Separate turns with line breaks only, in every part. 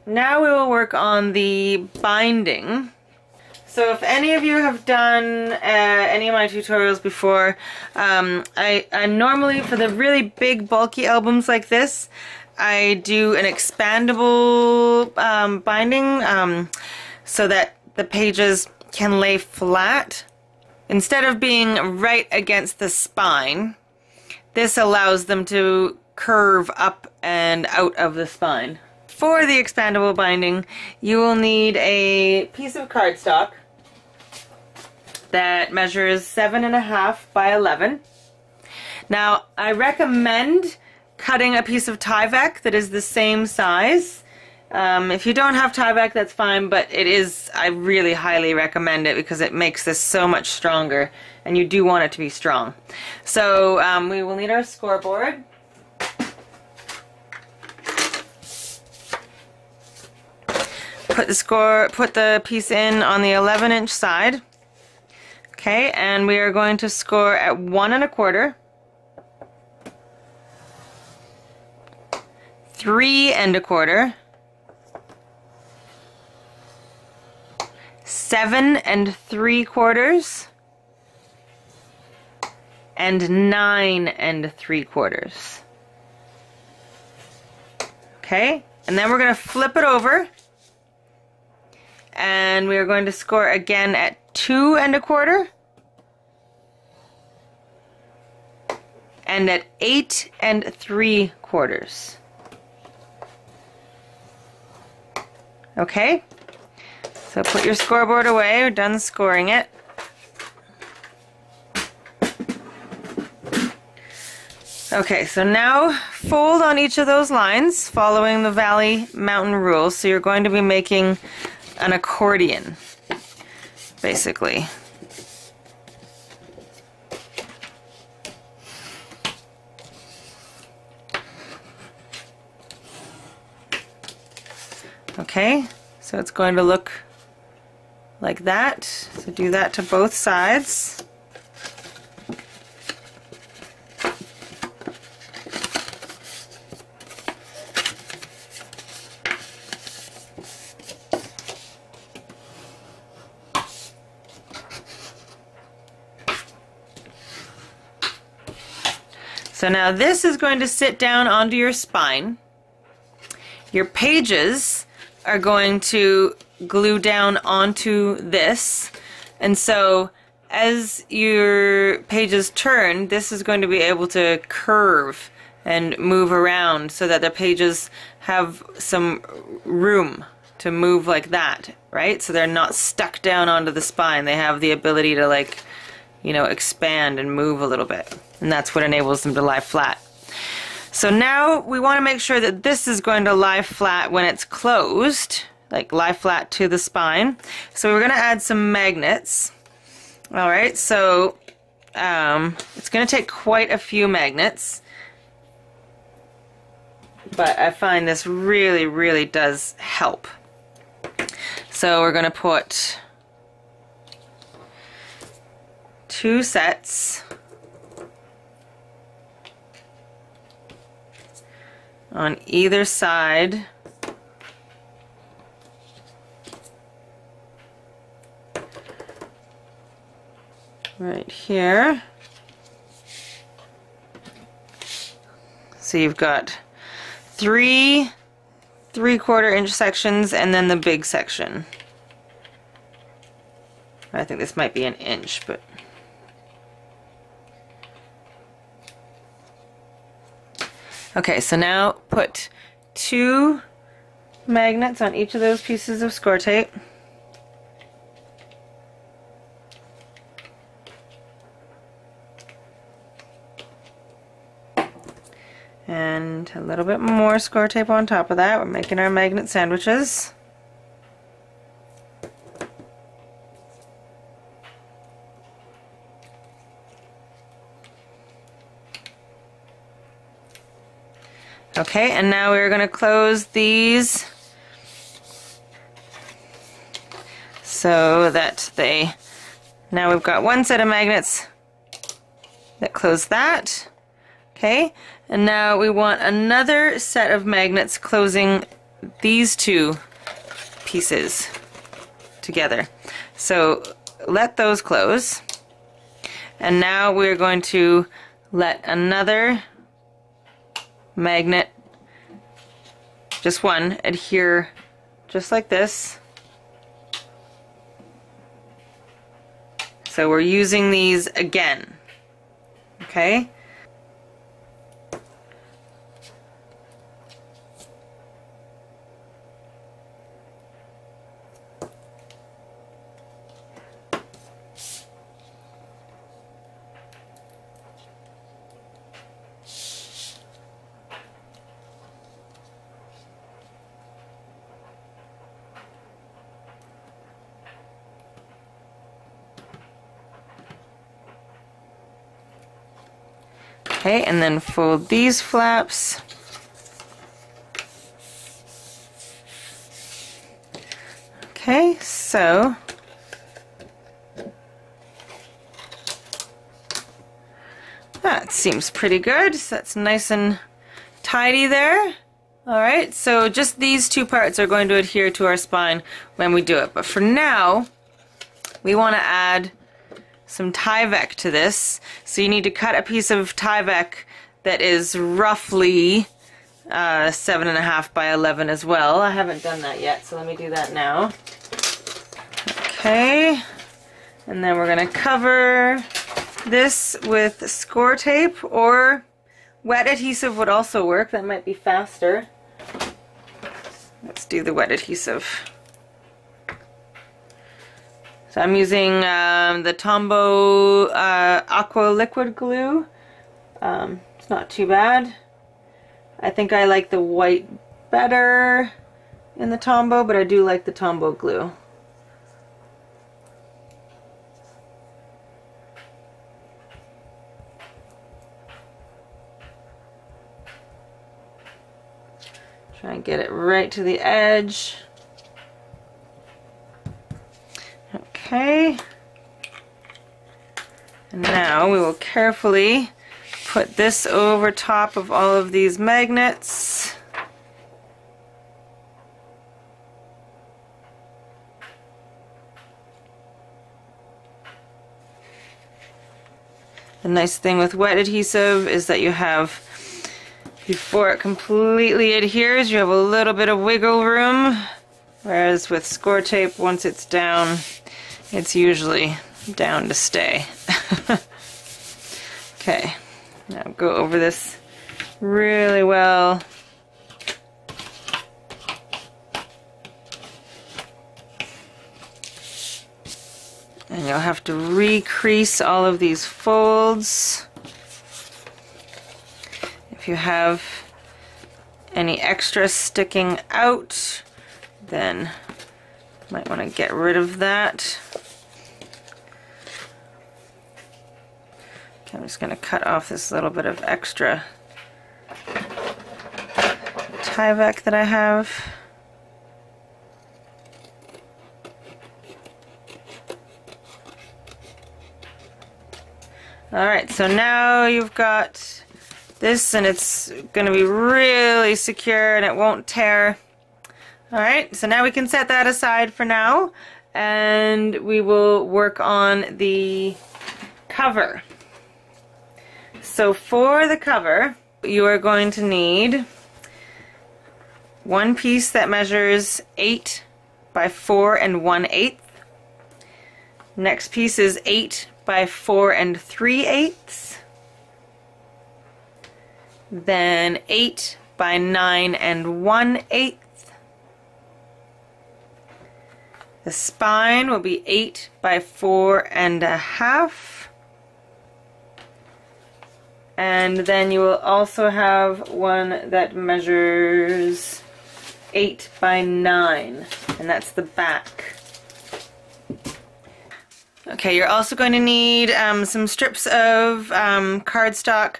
Now we will work on the binding. So if any of you have done any of my tutorials before, I normally, for the really big bulky albums like this, I do an expandable binding so that the pages can lay flat. Instead of being right against the spine, this allows them to curve up and out of the spine. For the expandable binding, you will need a piece of cardstock that measures 7.5 by 11. Now, I recommend cutting a piece of Tyvek that is the same size. If you don't have Tyvek, that's fine, but I really highly recommend it because it makes this so much stronger, and you do want it to be strong. So we will need our scoreboard. Put the piece in on the 11-inch side. Okay, and we are going to score at 1 1/4, 3 1/4, 7 3/4, and 9 3/4. Okay, and then we're going to flip it over, and we are going to score again at 2 1/4 and at 8 3/4. Okay, so put your scoreboard away. We're done scoring it. Okay, so now fold on each of those lines following the valley mountain rule. So you're going to be making an accordion, basically. Okay, so it's going to look like that. So do that to both sides. So now this is going to sit down onto your spine. Your pages are going to glue down onto this, and so as your pages turn, this is going to be able to curve and move around so that the pages have some room to move like that, right? So they're not stuck down onto the spine. They have the ability to, like, you know, expand and move a little bit, and that's what enables them to lie flat. So now we want to make sure that this is going to lie flat when it's closed, like lie flat to the spine. So we're going to add some magnets. Alright, so it's going to take quite a few magnets, but I find this really, really does help. So we're going to put 2 sets on either side right here. So you've got 3 3/4-inch sections and then the big section. I think this might be an inch, but okay, so now put 2 magnets on each of those pieces of score tape. And a little bit more score tape on top of that. We're making our magnet sandwiches. Okay, and now we're going to close these so that now we've got one set of magnets that close that. Okay, and now we want another set of magnets closing these two pieces together. So let those close. And now we're going to let another magnet, just one, adhere just like this. So we're using these again, okay? Okay, and then fold these flaps. Okay, so that seems pretty good. So that's nice and tidy there. All right, so just these two parts are going to adhere to our spine when we do it. But for now, we want to add some Tyvek to this. So you need to cut a piece of Tyvek that is roughly 7.5 by 11 as well. I haven't done that yet, so let me do that now. Okay, and then we're going to cover this with score tape, or wet adhesive would also work. That might be faster. Let's do the wet adhesive. So I'm using the Tombow Aqua Liquid Glue. It's not too bad. I think I like the white better in the Tombow, but I do like the Tombow glue. Try and get it right to the edge. Okay, and now we will carefully put this over top of all of these magnets. The nice thing with wet adhesive is that you have, before it completely adheres, you have a little bit of wiggle room, whereas with score tape, once it's down, it's usually down to stay. Okay, now go over this really well. And you'll have to re-crease all of these folds. If you have any extra sticking out, then you might want to get rid of that. Okay, I'm just going to cut off this little bit of extra Tyvek that I have. Alright, so now you've got this, and it's going to be really secure and it won't tear. Alright, so now we can set that aside for now, and we will work on the cover. So for the cover, you are going to need one piece that measures 8 by 4 1/8. Next piece is 8 by 4 3/8. Then 8 by 9 1/8. The spine will be 8 by 4 1/2. And then you will also have one that measures 8 by 9, and that's the back. Okay, you're also going to need some strips of cardstock,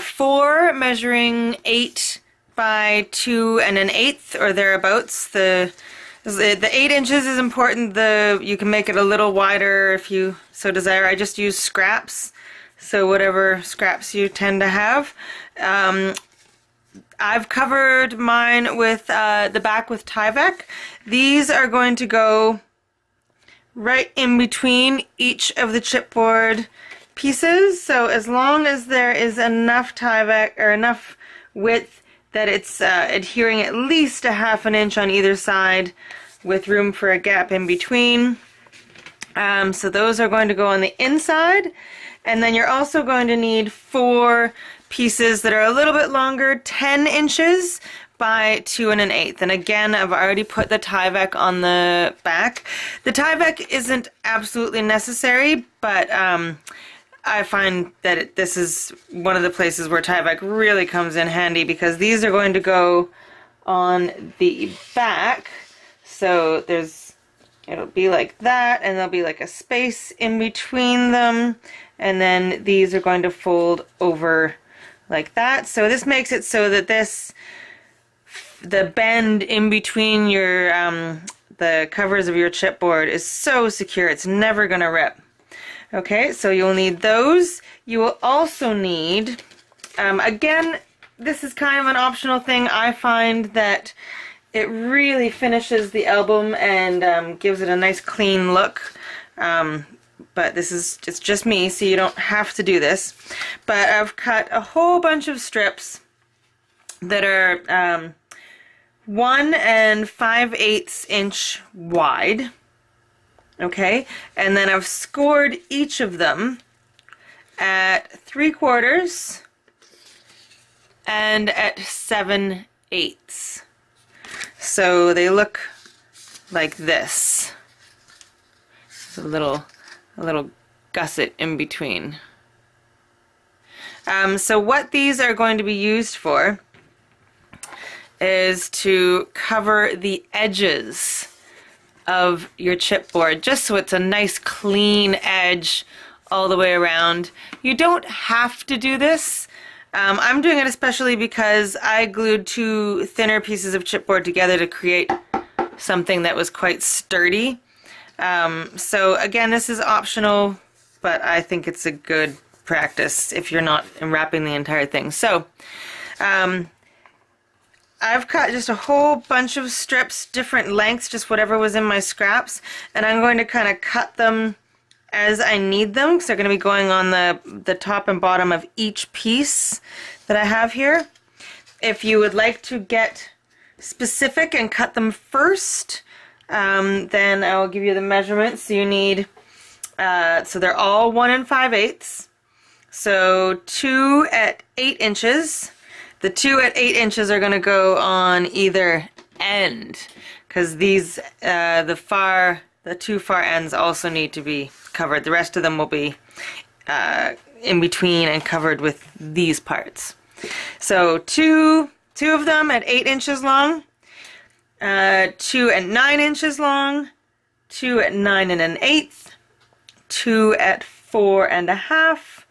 4 measuring 8 by 2 1/8 or thereabouts. The 8 inches is important. You can make it a little wider if you so desire. I just use scraps, so whatever scraps you tend to have. I've covered mine with the back with Tyvek. These are going to go right in between each of the chipboard pieces. So as long as there is enough Tyvek or enough width that it's adhering at least a ½ inch on either side with room for a gap in between. So those are going to go on the inside. And then you're also going to need 4 pieces that are a little bit longer, 10 inches by 2 1/8. And again, I've already put the Tyvek on the back. The Tyvek isn't absolutely necessary, but I find that this is one of the places where Tyvek really comes in handy, because these are going to go on the back. So it'll be like that, and there'll be like a space in between them, and then these are going to fold over like that. So this makes it so that the bend in between your the covers of your chipboard is so secure, it's never gonna rip. Okay, so you'll need those. You will also need, again, this is kind of an optional thing. I find that it really finishes the album and gives it a nice clean look. But it's just me, so you don't have to do this. But I've cut a whole bunch of strips that are 1 5/8 inch wide. Okay, and then I've scored each of them at 3/4 and at 7/8. So they look like this. There's a little gusset in between. So what these are going to be used for is to cover the edges of your chipboard, just so it's a nice clean edge all the way around. You don't have to do this. I'm doing it especially because I glued 2 thinner pieces of chipboard together to create something that was quite sturdy. So again, this is optional, but I think it's a good practice if you're not wrapping the entire thing. So I've cut just a whole bunch of strips, different lengths, just whatever was in my scraps, and I'm going to kind of cut them as I need them, because they're going to be going on the top and bottom of each piece that I have here. If you would like to get specific and cut them first, then I'll give you the measurements. So you need, so they're all 1 5/8. So 2 at 8 inches. The 2 at 8 inches are going to go on either end, because these, the 2 far ends also need to be covered. The rest of them will be in between and covered with these parts. So two of them at 8 inches long, 2 at 9 inches long, 2 at 9 1/8, 2 at 4 1/2,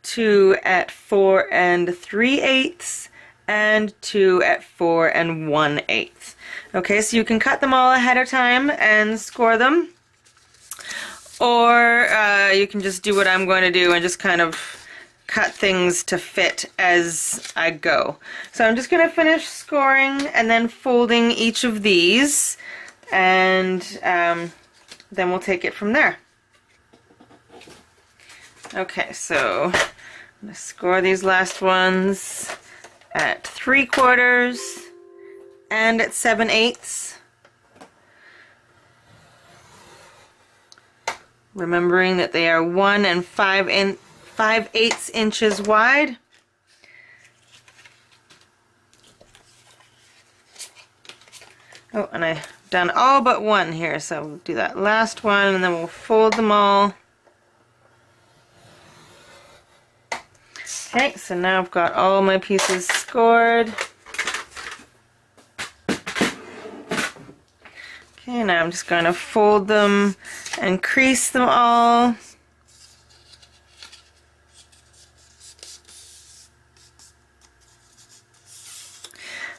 2 at 4 3/8, and 2 at 4 1/8. Okay, so you can cut them all ahead of time and score them, or you can just do what I'm going to do and just kind of cut things to fit as I go. So I'm just going to finish scoring and then folding each of these, and then we'll take it from there. Okay, so I'm going to score these last ones at 3/4 and at 7/8. Remembering that they are 1 5/8 inches wide. Oh, and I've done all but one here, so we'll do that last one and then we'll fold them all. Okay, so now I've got all my pieces scored. Okay, now I'm just going to fold them and crease them all.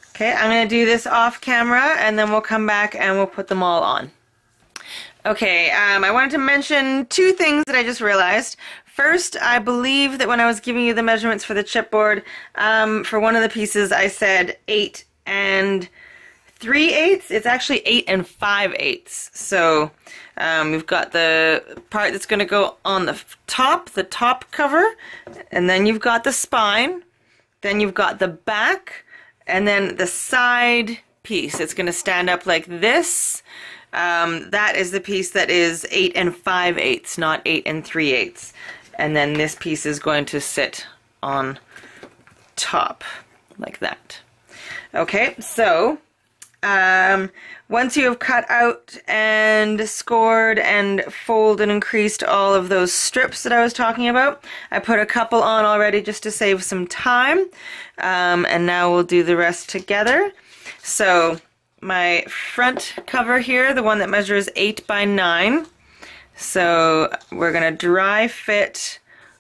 Okay, I'm going to do this off camera and then we'll come back and we'll put them all on. Okay, I wanted to mention 2 things that I just realized. First, I believe that when I was giving you the measurements for the chipboard, for one of the pieces I said 8 3/8. It's actually 8 5/8. So we've got the part that's going to go on the top cover, and then you've got the spine, then you've got the back, and then the side piece. It's going to stand up like this. That is the piece that is 8 5/8, not 8 3/8. And then this piece is going to sit on top like that. Okay, so once you have cut out and scored and folded and creased all of those strips that I was talking about, I put a couple on already just to save some time, and now we'll do the rest together. So my front cover here, the one that measures 8 by 9, so we're going to dry fit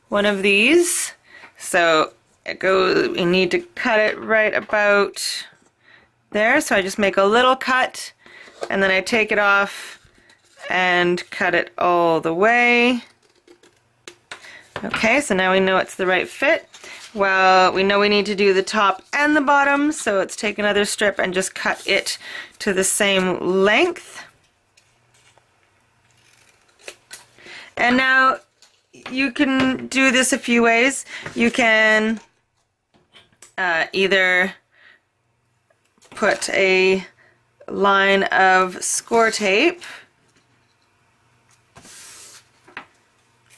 one of these. So we need to cut it right about there, so I just make a little cut and then I take it off and cut it all the way. Okay, so now we know it's the right fit. Well, we know we need to do the top and the bottom, so let's take another strip and just cut it to the same length. And now you can do this a few ways. You can either put a line of score tape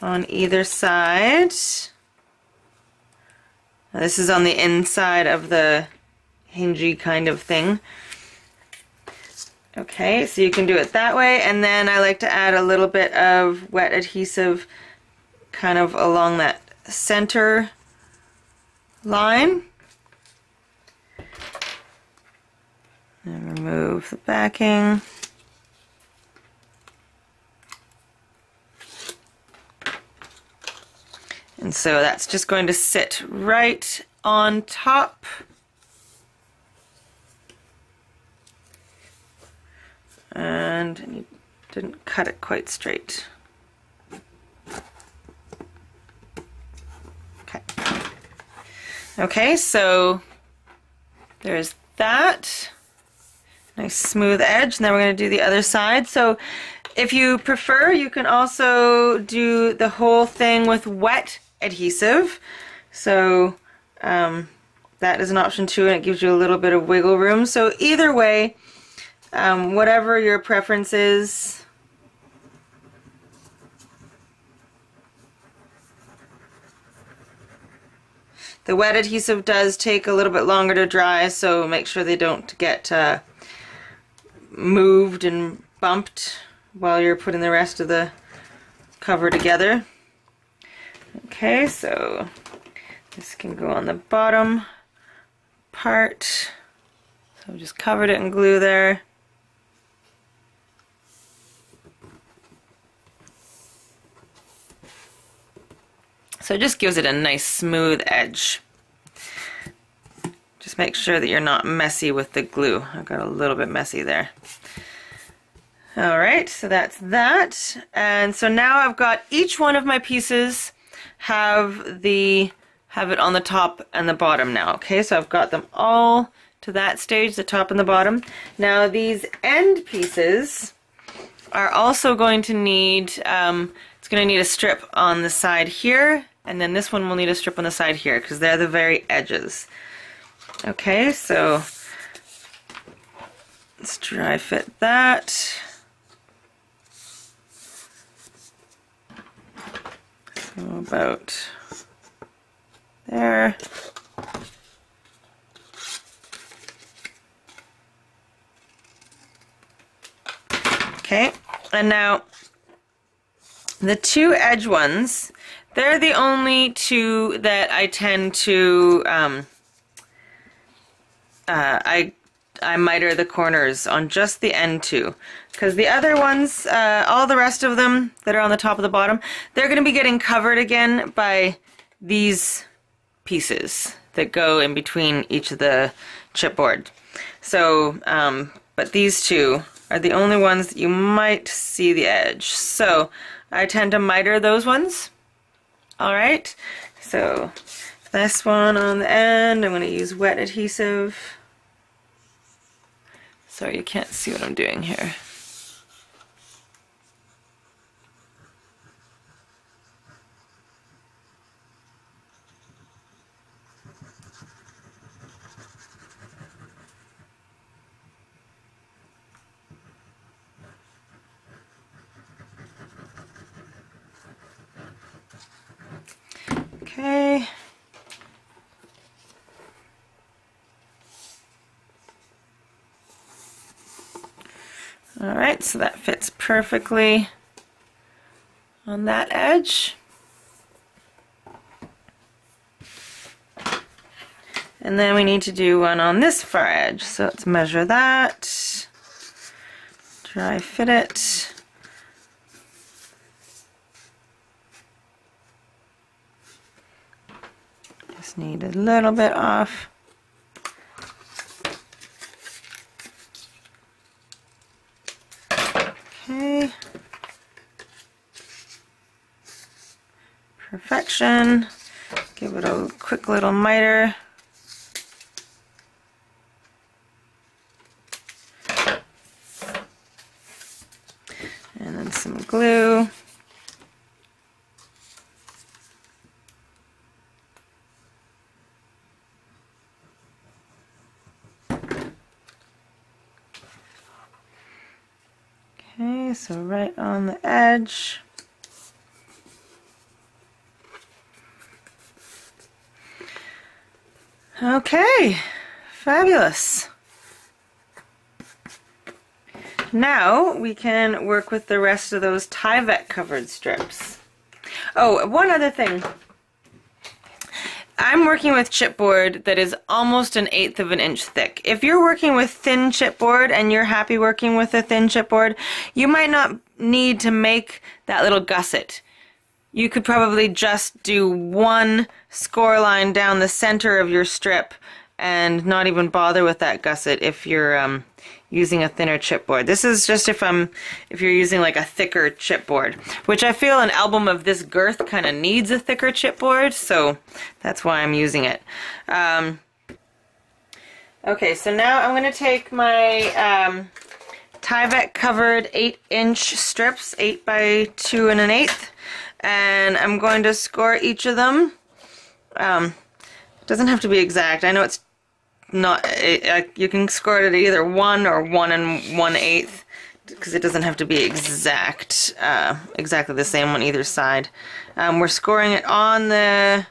on either side. Now, this is on the inside of the hingy kind of thing. Okay, so you can do it that way, and then I like to add a little bit of wet adhesive kind of along that center line. And remove the backing. And so that's just going to sit right on top. And you didn't cut it quite straight. Okay. Okay, so there's that. Nice smooth edge, and then we're going to do the other side. So if you prefer, you can also do the whole thing with wet adhesive. So that is an option too, and it gives you a little bit of wiggle room. So either way, whatever your preference is. The wet adhesive does take a little bit longer to dry, so make sure they don't get moved and bumped while you're putting the rest of the cover together. Okay, so this can go on the bottom part. So just covered it in glue there. So it just gives it a nice smooth edge. Just make sure that you're not messy with the glue. I got a little bit messy there. Alright, so that's that. And so now I've got each one of my pieces have it on the top and the bottom now. Okay, so I've got them all to that stage, the top and the bottom. Now these end pieces are also going to need, it's going to need a strip on the side here, and then this one will need a strip on the side here because they're the very edges. Okay, so let's dry fit that. So about there. Okay, and now the two edge ones, they're the only two that I tend to, I miter the corners on, just the end two. Because the other ones, all the rest of them that are on the top of the bottom, they're going to be getting covered again by these pieces that go in between each of the chipboard. So, but these two are the only ones that you might see the edge. So I tend to miter those ones. All right, so this one on the end, I'm going to use wet adhesive. Sorry, you can't see what I'm doing here. Okay. All right, so that fits perfectly on that edge. And then we need to do one on this far edge. So let's measure that, dry fit it. Just need a little bit off. Okay. Perfection. Give it a quick little miter. And then some glue. Okay, so right on the edge. Okay, fabulous. Now we can work with the rest of those Tyvek covered strips. Oh, one other thing. I'm working with chipboard that is almost 1/8 of an inch thick. If you're working with thin chipboard and you're happy working with a thin chipboard, you might not need to make that little gusset. You could probably just do one score line down the center of your strip and not even bother with that gusset if you're using a thinner chipboard. This is just if you're using like a thicker chipboard, which I feel an album of this girth kind of needs a thicker chipboard, so that's why I'm using it. Okay, so now I'm going to take my Tyvek covered 8-inch strips, 8 by 2 1/8, and I'm going to score each of them. It doesn't have to be exact. I know it's not, you can score it at either 1 or 1 1/8 because it doesn't have to be exactly the same on either side. We're scoring it on the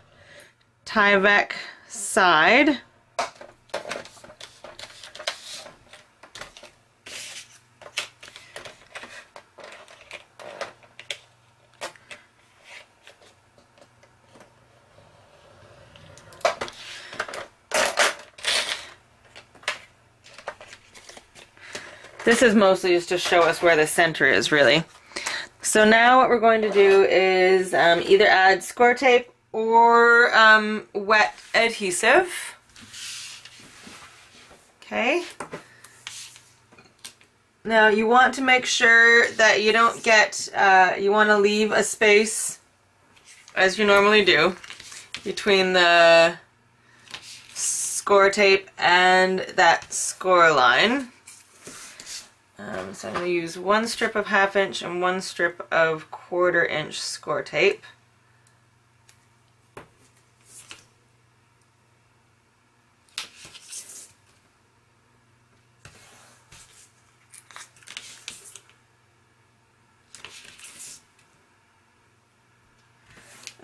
Tyvek side. This is mostly just to show us where the center is, really. So now what we're going to do is either add score tape or wet adhesive. Okay. Now you want to make sure that you don't get, you want to leave a space, as you normally do, between the score tape and that score line. So I'm going to use 1 strip of 1/2 inch and 1 strip of 1/4 inch score tape.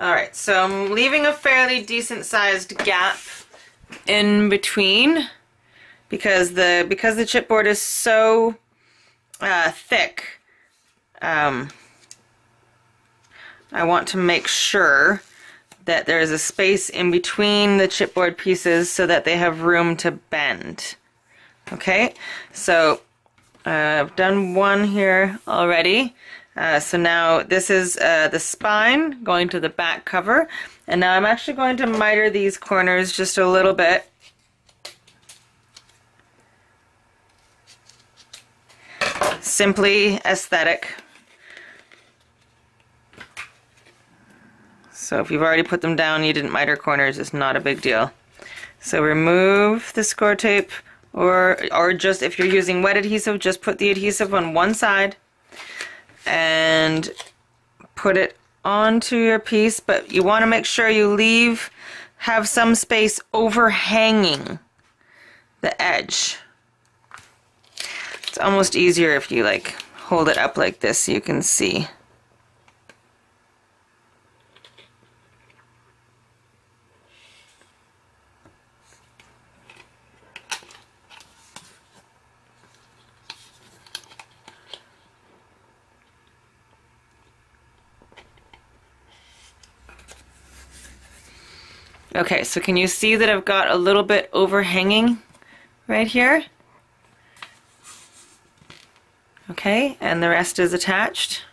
Alright, so I'm leaving a fairly decent sized gap in between because the chipboard is so thick. I want to make sure that there is a space in between the chipboard pieces so that they have room to bend. Okay, so I've done one here already. So now this is the spine going to the back cover, and now I'm actually going to miter these corners just a little bit. Simply aesthetic. So if you've already put them down, you didn't miter corners, it's not a big deal. So remove the score tape, or just if you're using wet adhesive, just put the adhesive on one side and put it onto your piece, but you want to make sure you have some space overhanging the edge. It's almost easier if you like hold it up like this so you can see. Okay, so can you see that I've got a little bit overhanging right here? Okay, and the rest is attached.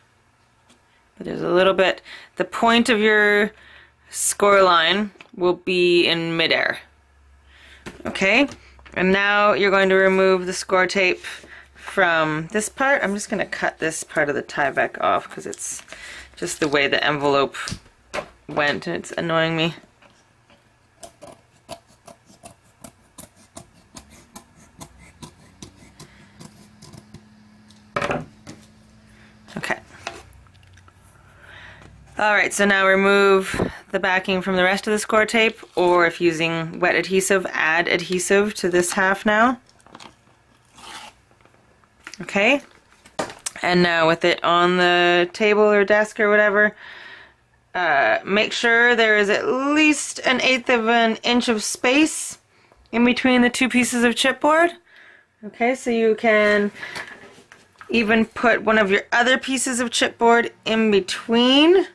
But there's a little bit, the point of your score line will be in midair. Okay, and now you're going to remove the score tape from this part. I'm just going to cut this part of the tie back off because it's just the way the envelope went and it's annoying me. Okay. Alright, so now remove the backing from the rest of the score tape, or if using wet adhesive, add adhesive to this half now. Okay, and now with it on the table or desk or whatever, make sure there is at least 1/8 of an inch of space in between the two pieces of chipboard. Okay, so you can even put one of your other pieces of chipboard in between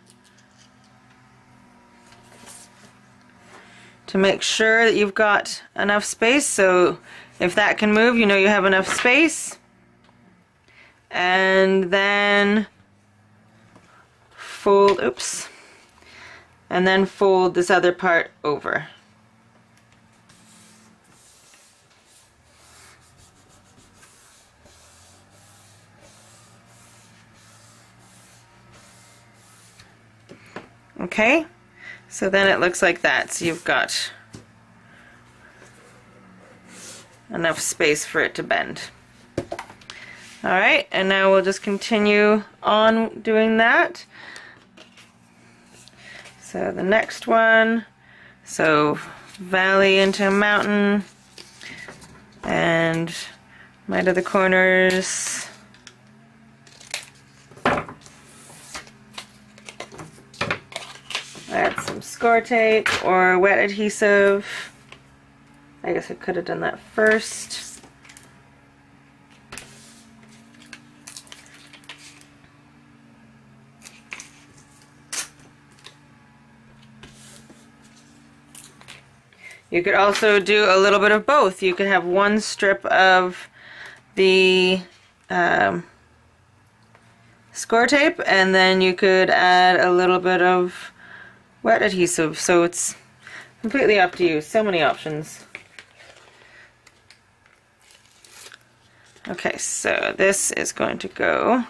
to make sure that you've got enough space. So if that can move, you know you have enough space. And then fold, oops, and then fold this other part over. Okay, so then it looks like that. So you've got enough space for it to bend. Alright, and now we'll just continue on doing that. So the next one, so valley into mountain, and miter the corners. Add some score tape or wet adhesive. I guess I could have done that first. You could also do a little bit of both. You could have one strip of the score tape, and then you could add a little bit of wet adhesive. So it's completely up to you. So many options. Okay, so this is going to go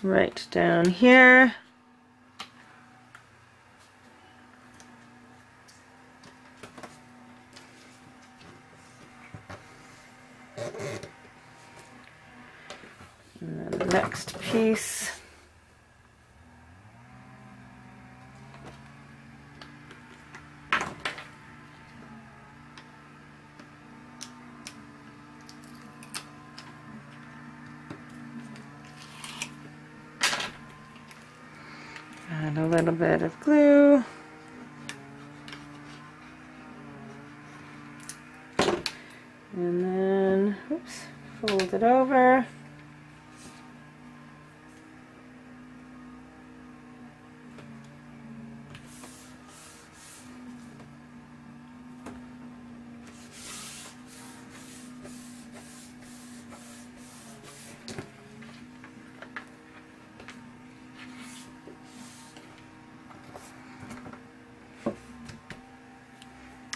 right down here. And then the next piece. Add a little bit of glue. And then, oops, fold it over.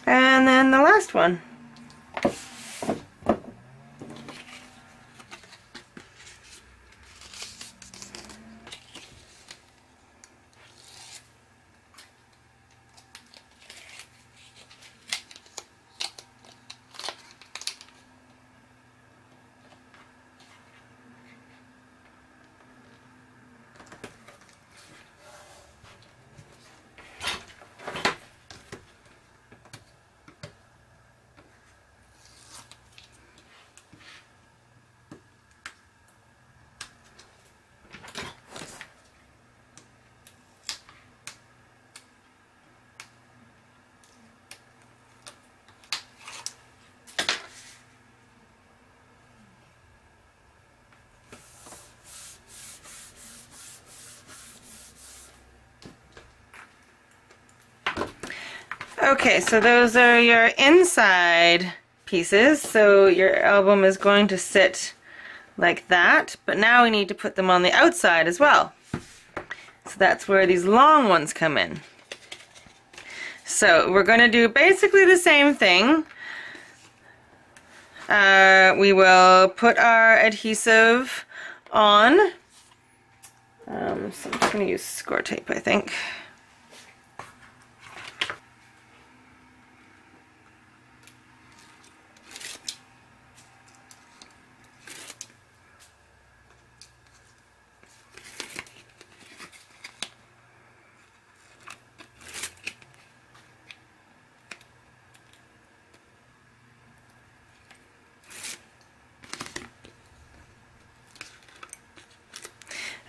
And then the last one. Okay, so those are your inside pieces. So your album is going to sit like that, but now we need to put them on the outside as well. So that's where these long ones come in. So we're going to do basically the same thing. We will put our adhesive on. So I'm just going to use score tape, I think.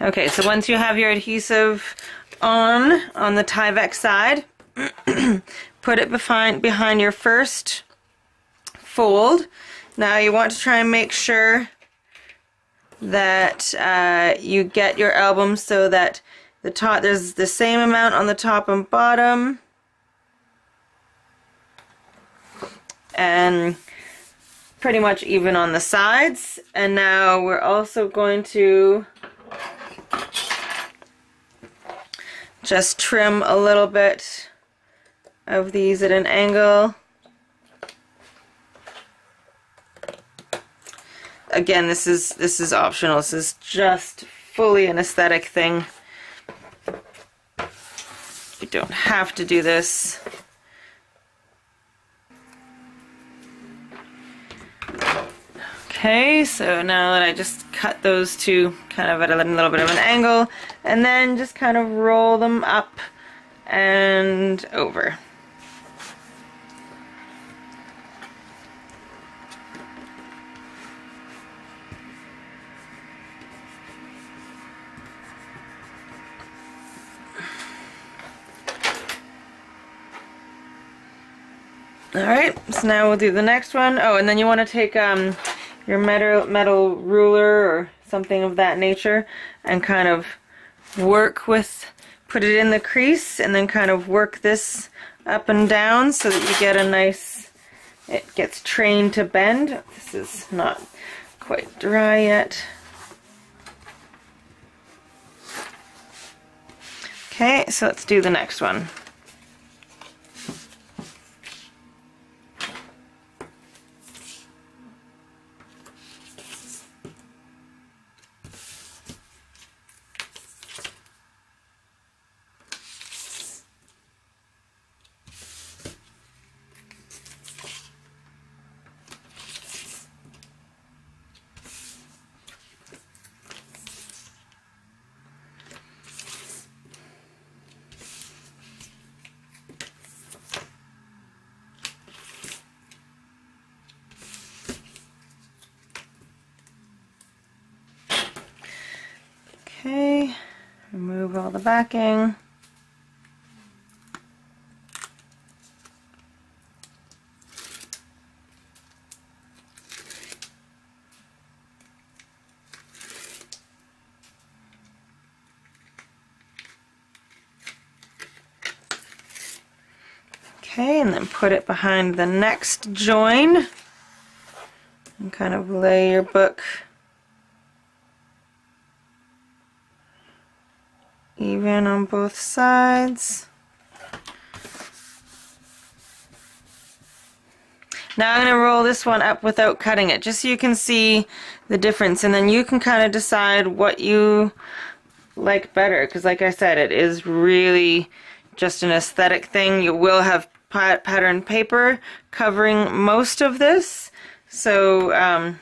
Okay, so once you have your adhesive on the Tyvek side, put it behind your first fold. Now you want to try and make sure that you get your album so that the top, there's the same amount on the top and bottom, and pretty much even on the sides. And now we're also going to just trim a little bit of these at an angle. Again, this is optional. This is just fully an aesthetic thing. You don't have to do this. Okay, so now that I just cut those two kind of at a little bit of an angle, and then just kind of roll them up and over. Alright, so now we'll do the next one. Oh, and then you want to take your metal ruler or something of that nature and kind of put it in the crease and then kind of work this up and down so that you get a nice, it gets trained to bend. This is not quite dry yet. Okay, so let's do the next one. Okay, remove all the backing. Okay, and then put it behind the next join and kind of lay your book even on both sides. Now I'm going to roll this one up without cutting it, just so you can see the difference, and then you can kind of decide what you like better, because like I said, it is really just an aesthetic thing. You will have patterned paper covering most of this, so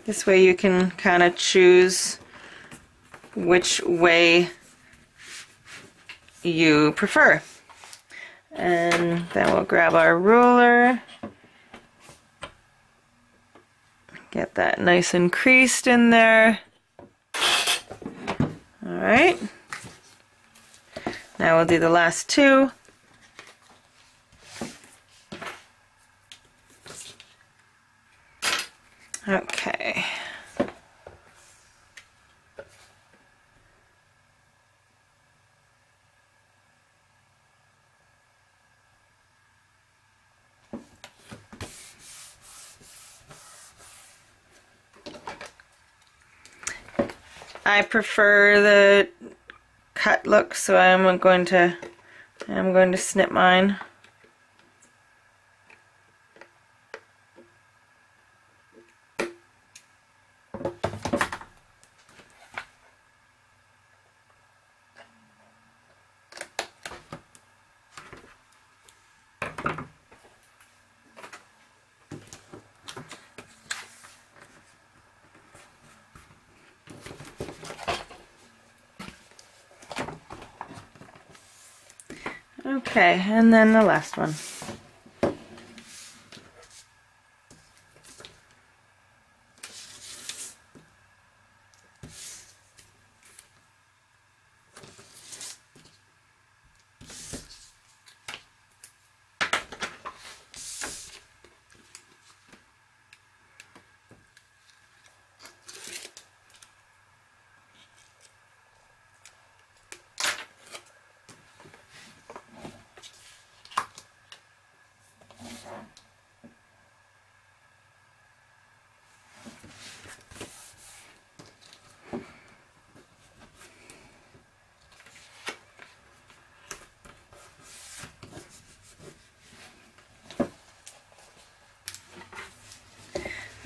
this way you can kind of choose which way you prefer. And then we'll grab our ruler, get that nice and creased in there. Alright, now we'll do the last two. Okay. I prefer the cut look, so I'm going to snip mine. Okay, and then the last one.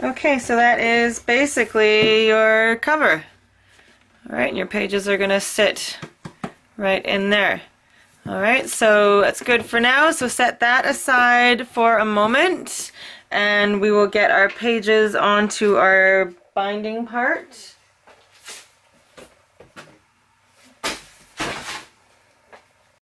Okay, so that is basically your cover. Alright, and your pages are going to sit right in there. Alright, so that's good for now. So set that aside for a moment, and we will get our pages onto our binding part.